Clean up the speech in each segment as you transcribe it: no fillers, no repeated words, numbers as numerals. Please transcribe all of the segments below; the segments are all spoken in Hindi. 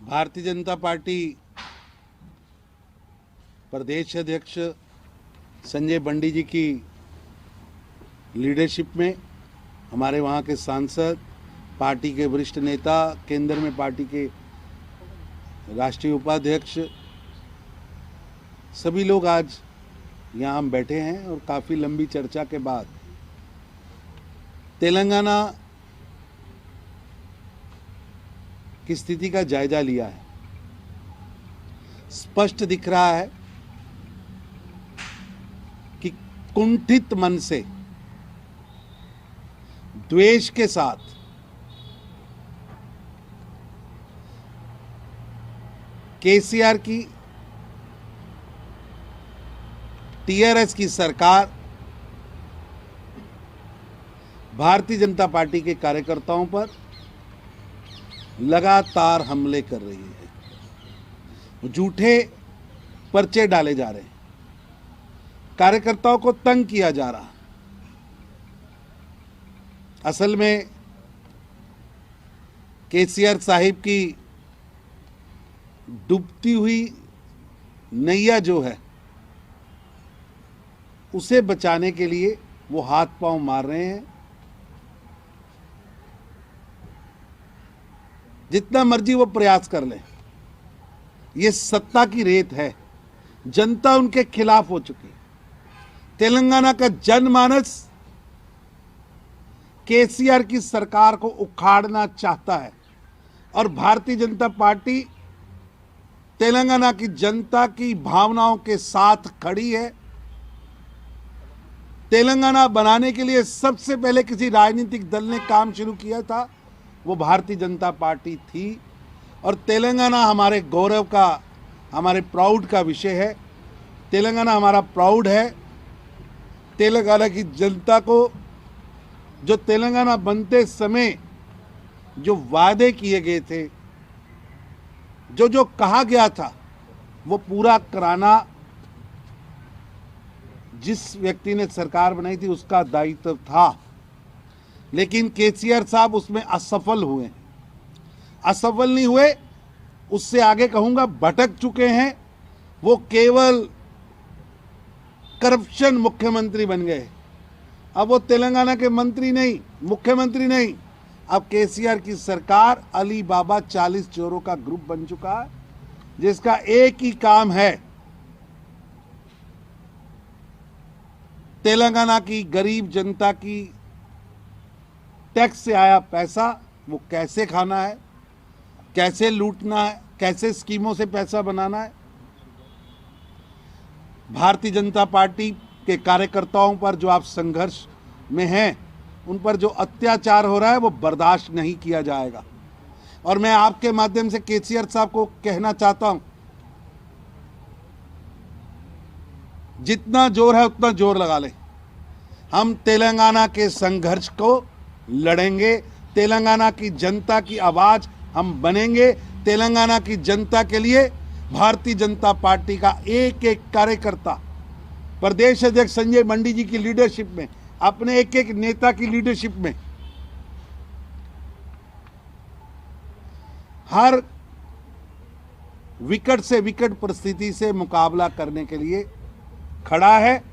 भारतीय जनता पार्टी प्रदेश अध्यक्ष संजय बंडी जी की लीडरशिप में हमारे वहाँ के सांसद, पार्टी के वरिष्ठ नेता, केंद्र में पार्टी के राष्ट्रीय उपाध्यक्ष, सभी लोग आज यहाँ हम बैठे हैं और काफ़ी लंबी चर्चा के बाद तेलंगाना की स्थिति का जायजा लिया है। स्पष्ट दिख रहा है कि कुंठित मन से, द्वेष के साथ केसीआर की, टीआरएस की सरकार भारतीय जनता पार्टी के कार्यकर्ताओं पर लगातार हमले कर रही है। झूठे पर्चे डाले जा रहे हैं, कार्यकर्ताओं को तंग किया जा रहा। असल में केसीआर साहिब की डूबती हुई नैया जो है, उसे बचाने के लिए वो हाथ पांव मार रहे हैं। जितना मर्जी वो प्रयास कर ले, ये सत्ता की रेत है। जनता उनके खिलाफ हो चुकी है। तेलंगाना का जनमानस केसीआर की सरकार को उखाड़ना चाहता है और भारतीय जनता पार्टी तेलंगाना की जनता की भावनाओं के साथ खड़ी है। तेलंगाना बनाने के लिए सबसे पहले किसी राजनीतिक दल ने काम शुरू किया था, वो भारतीय जनता पार्टी थी। और तेलंगाना हमारे गौरव का, हमारे प्राउड का विषय है। तेलंगाना हमारा प्राउड है। तेलंगाना की जनता को जो तेलंगाना बनते समय जो वादे किए गए थे, जो कहा गया था, वो पूरा कराना जिस व्यक्ति ने सरकार बनाई थी उसका दायित्व था। लेकिन केसीआर साहब उसमें असफल हुए। असफल नहीं हुए, उससे आगे कहूंगा भटक चुके हैं। वो केवल करप्शन मुख्यमंत्री बन गए। अब वो तेलंगाना के मंत्री नहीं, मुख्यमंत्री नहीं। अब केसीआर की सरकार अली बाबा 40 चोरों का ग्रुप बन चुका है, जिसका एक ही काम है, तेलंगाना की गरीब जनता की टैक्स से आया पैसा वो कैसे खाना है, कैसे लूटना है, कैसे स्कीमों से पैसा बनाना है। भारतीय जनता पार्टी के कार्यकर्ताओं पर जो आप संघर्ष में हैं, उन पर जो अत्याचार हो रहा है वो बर्दाश्त नहीं किया जाएगा। और मैं आपके माध्यम से केसीआर साहब को कहना चाहता हूं, जितना जोर है उतना जोर लगा लें। हम तेलंगाना के संघर्ष को लड़ेंगे। तेलंगाना की जनता की आवाज हम बनेंगे। तेलंगाना की जनता के लिए भारतीय जनता पार्टी का एक एक कार्यकर्ता प्रदेश अध्यक्ष संजय बंडी जी की लीडरशिप में, अपने एक एक नेता की लीडरशिप में हर विकट से विकट परिस्थिति से मुकाबला करने के लिए खड़ा है।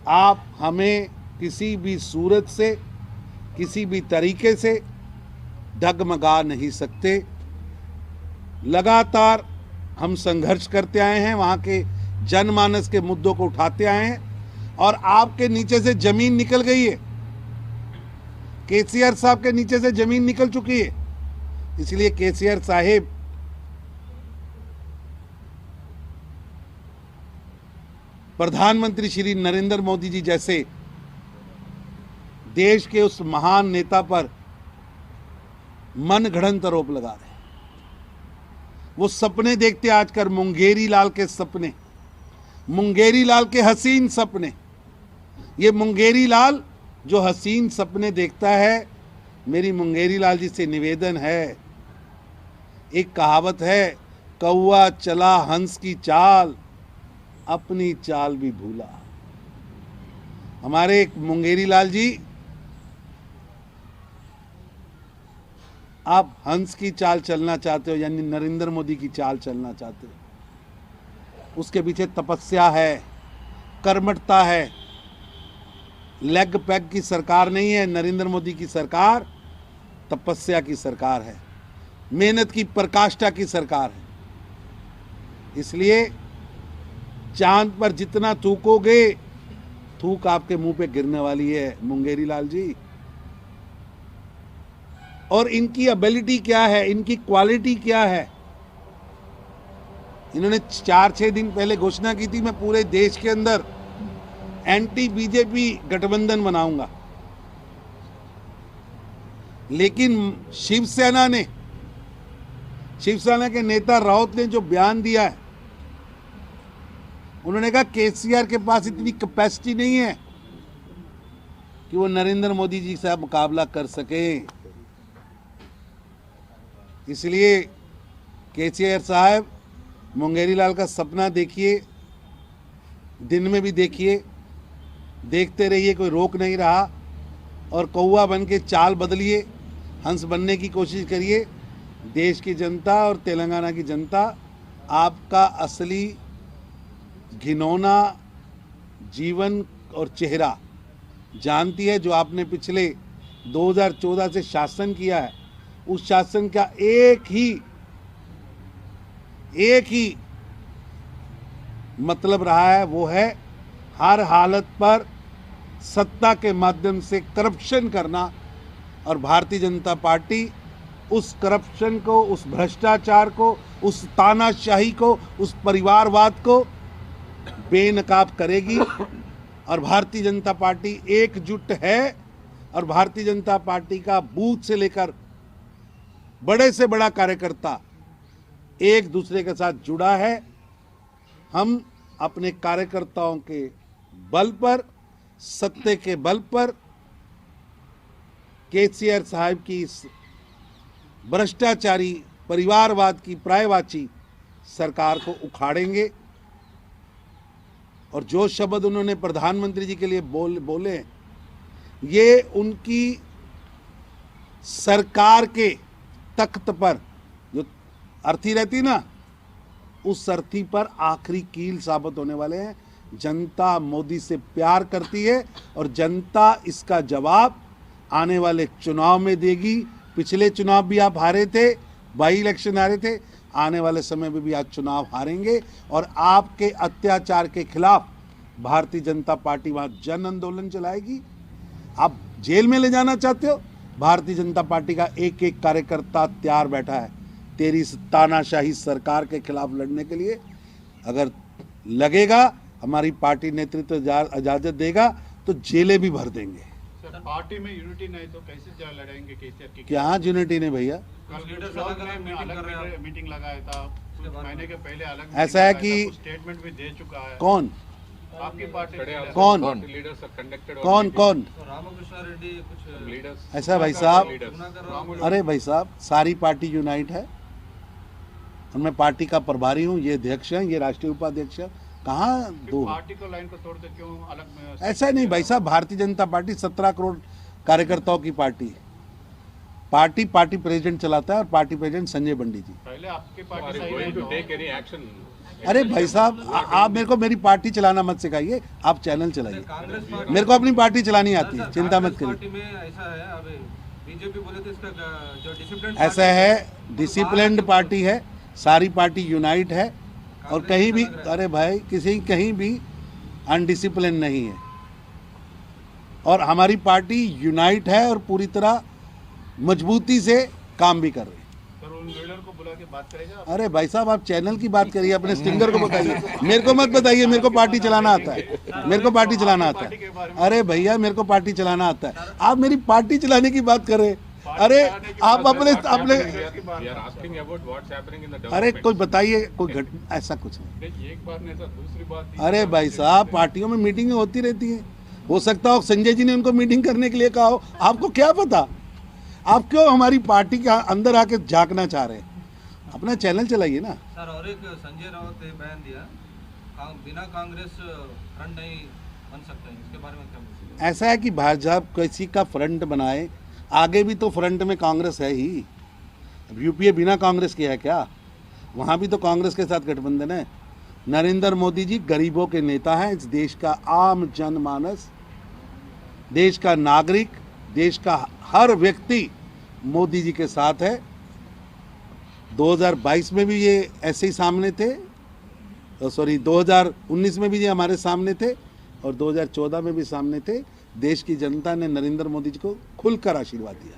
आप हमें किसी भी सूरत से, किसी भी तरीके से डगमगा नहीं सकते। लगातार हम संघर्ष करते आए हैं, वहाँ के जनमानस के मुद्दों को उठाते आए हैं और आपके नीचे से जमीन निकल गई है। केसीआर साहब के नीचे से जमीन निकल चुकी है। इसलिए केसीआर साहिब प्रधानमंत्री श्री नरेंद्र मोदी जी जैसे देश के उस महान नेता पर मनगढ़ंत आरोप लगा रहे हैं। वो सपने देखते आजकल, मुंगेरी लाल के सपने, मुंगेरी लाल के हसीन सपने। ये मुंगेरी लाल जो हसीन सपने देखता है, मेरी मुंगेरी लाल जी से निवेदन है, एक कहावत है, कौवा चला हंस की चाल, अपनी चाल भी भूला। हमारे मुंगेरी लाल जी आप हंस की चाल चलना चाहते हो, यानी नरेंद्र मोदी की चाल चलना चाहते हो। उसके पीछे तपस्या है, कर्मठता है। लेग पैग की सरकार नहीं है नरेंद्र मोदी की सरकार, तपस्या की सरकार है, मेहनत की पराकाष्ठा की सरकार है। इसलिए चांद पर जितना थूकोगे, थूक आपके मुंह पे गिरने वाली है मुंगेरी लाल जी। और इनकी एबिलिटी क्या है, इनकी क्वालिटी क्या है? इन्होंने 4-6 दिन पहले घोषणा की थी, मैं पूरे देश के अंदर एंटी बीजेपी गठबंधन बनाऊंगा। लेकिन शिवसेना के नेता राउत ने जो बयान दिया है, उन्होंने कहा केसीआर के पास इतनी कैपेसिटी नहीं है कि वो नरेंद्र मोदी जी से मुकाबला कर सके। इसलिए केसीआर साहब, मुंगेरी लाल का सपना देखिए, दिन में भी देखिए, देखते रहिए, कोई रोक नहीं रहा। और कौवा बन के चाल बदलिए, हंस बनने की कोशिश करिए। देश की जनता और तेलंगाना की जनता आपका असली घिनौना जीवन और चेहरा जानती है। जो आपने पिछले 2014 से शासन किया है, उस शासन का एक ही मतलब रहा है, वो है हर हालत पर सत्ता के माध्यम से करप्शन करना। और भारतीय जनता पार्टी उस करप्शन को, उस भ्रष्टाचार को, उस तानाशाही को, उस परिवारवाद को बेनकाब करेगी। और भारतीय जनता पार्टी एकजुट है। और भारतीय जनता पार्टी का बूथ से लेकर बड़े से बड़ा कार्यकर्ता एक दूसरे के साथ जुड़ा है। हम अपने कार्यकर्ताओं के बल पर, सत्य के बल पर केसीआर साहब की इस भ्रष्टाचारी, परिवारवाद की प्रायवाची सरकार को उखाड़ेंगे। और जो शब्द उन्होंने प्रधानमंत्री जी के लिए बोले, ये उनकी सरकार के तख्त पर जो अर्थी रहती ना, उस अर्थी पर आखिरी कील साबित होने वाले हैं। जनता मोदी से प्यार करती है और जनता इसका जवाब आने वाले चुनाव में देगी। पिछले चुनाव भी आप हारे थे, बाई इलेक्शन हारे थे, आने वाले समय में भी आज चुनाव हारेंगे। और आपके अत्याचार के खिलाफ भारतीय जनता पार्टी वहाँ जन आंदोलन चलाएगी। आप जेल में ले जाना चाहते हो, भारतीय जनता पार्टी का एक एक कार्यकर्ता तैयार बैठा है तेरी इस तानाशाही सरकार के खिलाफ लड़ने के लिए। अगर लगेगा हमारी पार्टी नेतृत्व इजाजत देगा तो जेलें भी भर देंगे। सर, पार्टी में यूनिटी नहीं तो कैसे लड़ेंगे केसीआर की? क्या यूनिटी नहीं भैया? कल अलग मीटिंग लगाया था, कुछ महीने के पहले अलग ऐसा है कि स्टेटमेंट भी दे चुका है। कौन? आपकी पार्टी कौन? कौन? रामकृष्ण रेड्डी कुछ लीडर्स। ऐसा भाई साहब, अरे भाई साहब, सारी पार्टी यूनाइट है और मैं पार्टी का प्रभारी हूँ। ये अध्यक्ष हैं, ये राष्ट्रीय उपाध्यक्ष है। कहाँ दो? पार्टी को लाइन को तोड़ते क्यों अलग में? ऐसा नहीं भाई साहब, भारतीय जनता पार्टी 17 करोड़ कार्यकर्ताओं की पार्टी है। पार्टी प्रेसिडेंट चलाता है और पार्टी प्रेसिडेंट संजय बंडी जी। पहले आपकी पार्टी सही है। अरे भाई साहब, आप मेरे को मेरी पार्टी चलाना मत सिखाइए, आप चैनल चलाइए। मेरे को अपनी पार्टी चलानी आती है, चिंता मत करिए। बीजेपी बोले तो इसका जो डिसिप्लिन ऐसा है, डिसिप्लिन्ड पार्टी है, सारी पार्टी यूनाइट है। और कहीं भी, अरे भाई, कहीं भी अनडिसिप्लिन नहीं है। और हमारी पार्टी यूनाइट है और पूरी तरह मजबूती से काम भी कर रही है। सर, उन लीडर को बुला के बात करेगा? अरे भाई साहब, आप चैनल की बात करिए, अपने स्टिंगर को बताइए, मेरे को मत बताइए। मेरे को पार्टी चलाना आता है, मेरे को पार्टी चलाना आता है। अरे भैया, मेरे को पार्टी चलाना आता है, आप मेरी पार्टी चलाने की बात कर रहे हैं। अरे आप अपने अरे कोई बताइए, कोई घटना ऐसा कुछ नहीं। एक बार नहीं सर, दूसरी बात। अरे भाई साहब, पार्टियों में मीटिंगें होती रहती हैं। हो सकता हो संजय जी ने उनको मीटिंग करने के लिए कहा हो, आपको क्या पता? आप क्यों हमारी पार्टी के अंदर आके झांकना चाह रहे हैं? अपना चैनल चलाइए ना। सर, और एक संजय राउत ने बयान दिया, बिना कांग्रेस फ्रंट नहीं बन सकता है, इसके बारे में क्या बोलते हैं? ऐसा है कि भाजपा किसी का फ्रंट बनाए, आगे भी तो फ्रंट में कांग्रेस है ही। अब यूपीए बिना कांग्रेस के है क्या? वहाँ भी तो कांग्रेस के साथ गठबंधन है। नरेंद्र मोदी जी गरीबों के नेता हैं। इस देश का आम जनमानस, देश का नागरिक, देश का हर व्यक्ति मोदी जी के साथ है। 2022 में भी ये ऐसे ही सामने थे, 2019 में भी ये हमारे सामने थे और 2014 में भी सामने थे। देश की जनता ने नरेंद्र मोदी जी को खुलकर आशीर्वाद दिया।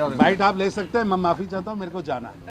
बाइट आप ले सकते हैं, मैं माफी चाहता हूँ, मेरे को जाना है।